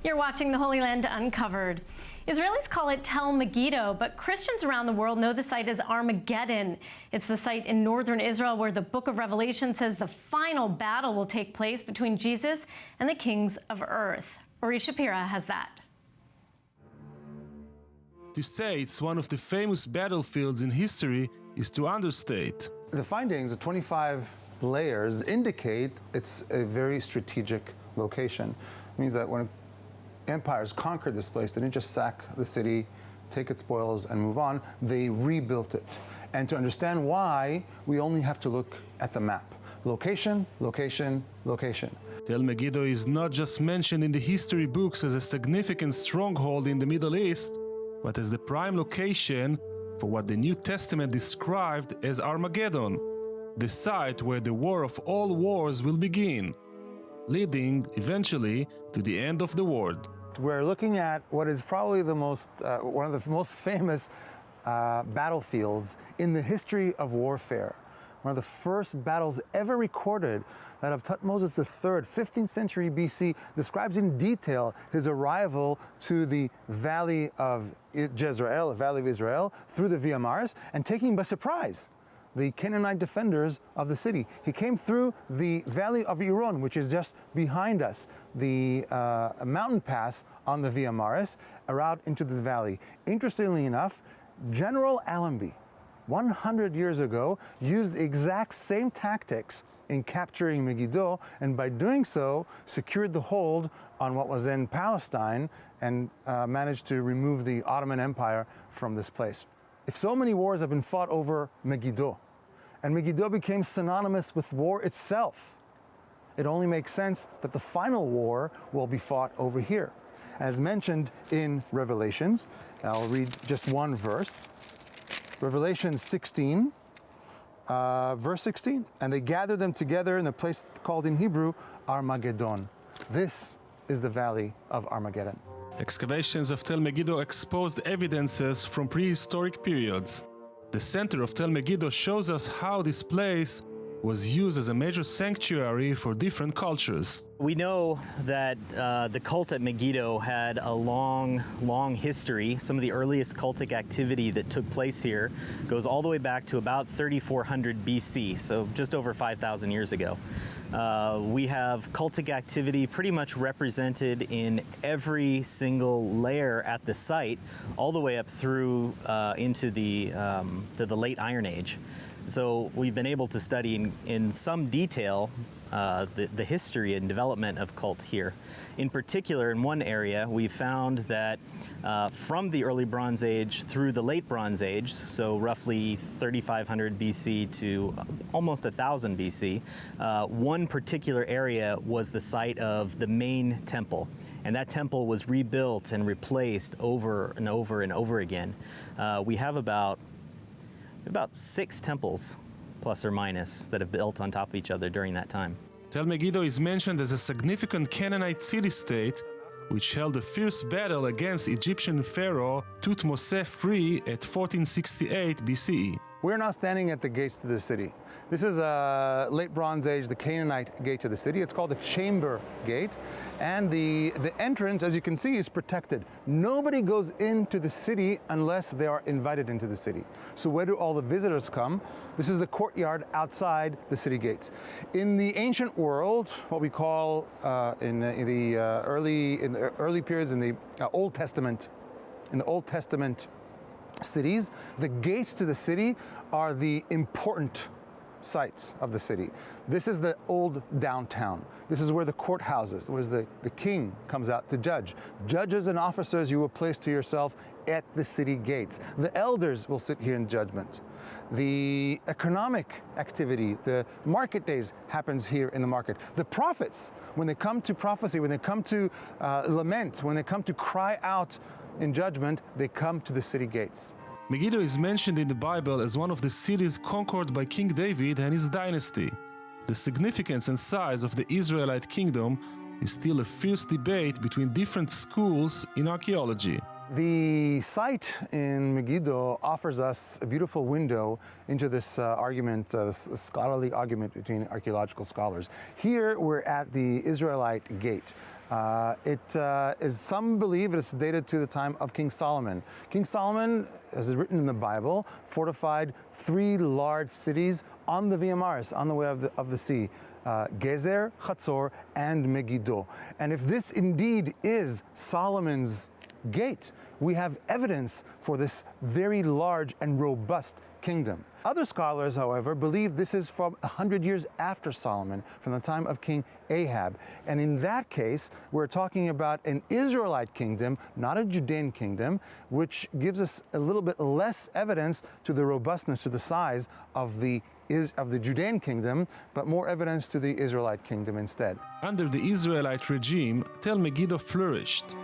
You're watching the Holy Land Uncovered. Israelis call it Tel Megiddo, but Christians around the world know the site as Armageddon. It's the site in northern Israel where the book of Revelation says the final battle will take place between Jesus and the kings of earth. Uri Shapira has that. To say it's one of the famous battlefields in history is to understate. The findings, the 25 layers, indicate it's a very strategic location. It means that when empires conquered this place, they didn't just sack the city, take its spoils, and move on. They rebuilt it. And to understand why, we only have to look at the map. Location, location, location. Tel Megiddo is not just mentioned in the history books as a significant stronghold in the Middle East, but as the prime location for what the New Testament described as Armageddon, the site where the war of all wars will begin, leading eventually to the end of the world. We're looking at what is probably the most, one of the most famous battlefields in the history of warfare. One of the first battles ever recorded, that of Thutmose III, 15th century BC, describes in detail his arrival to the valley of Jezreel, the valley of Israel, through the Via Maris, and taking by surprise the Canaanite defenders of the city. He came through the valley of Iron, which is just behind us, the mountain pass on the Via Maris, out into the valley. Interestingly enough, General Allenby, 100 years ago, used the exact same tactics in capturing Megiddo, and by doing so, secured the hold on what was then Palestine and managed to remove the Ottoman Empire from this place. If so many wars have been fought over Megiddo, and Megiddo became synonymous with war itself, it only makes sense that the final war will be fought over here. As mentioned in Revelations, I'll read just one verse. Revelation 16, verse 16. And they gathered them together in a place called in Hebrew Armageddon. This is the valley of Armageddon. Excavations of Tel Megiddo exposed evidences from prehistoric periods. The center of Tel Megiddo shows us how this place was used as a major sanctuary for different cultures. We know that the cult at Megiddo had a long history. Some of the earliest cultic activity that took place here goes all the way back to about 3400 BC, so just over 5,000 years ago. We have cultic activity pretty much represented in every single layer at the site, all the way up through into to the late Iron Age. So we've been able to study in some detail the history and development of cult here. In particular, in one area, we found that from the early Bronze Age through the late Bronze Age, so roughly 3500 BC to almost 1000 BC, one particular area was the site of the main temple. And that temple was rebuilt and replaced over and over and over again. We have about 6 temples, plus or minus, that have built on top of each other during that time. Tel Megiddo is mentioned as a significant Canaanite city-state which held a fierce battle against Egyptian pharaoh Thutmose III at 1468 BCE. We're now standing at the gates to the city. This is a late Bronze Age, the Canaanite gate to the city. It's called a chamber gate, and the entrance, as you can see, is protected. Nobody goes into the city unless they are invited into the city. So where do all the visitors come? This is the courtyard outside the city gates. In the ancient world, what we call in the early periods in the Old Testament, cities, the gates to the city are the important sites of the city. This is the old downtown. This is where the courthouse is, where the king comes out to judge. Judges and officers you will place to yourself at the city gates. The elders will sit here in judgment. The economic activity, the market days happens here in the market. The prophets, when they come to prophecy, when they come to lament, when they come to cry out in judgment, they come to the city gates. Megiddo is mentioned in the Bible as one of the cities conquered by King David and his dynasty. The significance and size of the Israelite kingdom is still a fierce debate between different schools in archaeology. The site in Megiddo offers us a beautiful window into this argument, scholarly argument between archaeological scholars. Here we're at the Israelite gate. Some believe it's dated to the time of King Solomon. King Solomon, as is written in the Bible, fortified 3 large cities on the Via Maris, on the way of the sea. Gezer, Chatzor, and Megiddo. And if this indeed is Solomon's gate, we have evidence for this very large and robust kingdom. Other scholars, however, believe this is from 100 years after Solomon, from the time of King Ahab. And in that case, we're talking about an Israelite kingdom, not a Judean kingdom, which gives us a little bit less evidence to the robustness, to the size of the Judean kingdom, but more evidence to the Israelite kingdom instead. Under the Israelite regime, Tel Megiddo flourished.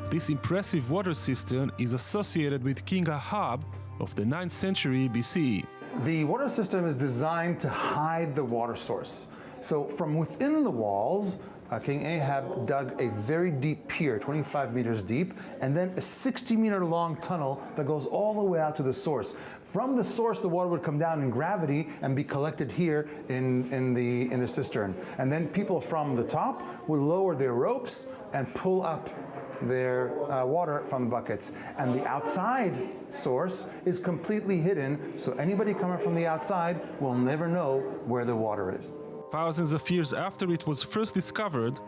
This impressive water system is associated with King Ahab of the 9th century BCE. The water system is designed to hide the water source. So from within the walls, King Ahab dug a very deep pier, 25 meters deep, and then a 60-meter long tunnel that goes all the way out to the source. From the source, the water would come down in gravity and be collected here in the cistern. And then people from the top would lower their ropes and pull up their water from buckets. And the outside source is completely hidden, so anybody coming from the outside will never know where the water is. Thousands of years after it was first discovered,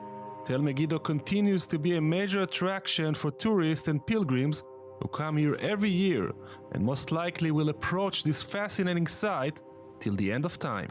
Tel Megiddo continues to be a major attraction for tourists and pilgrims who come here every year and most likely will approach this fascinating site till the end of time.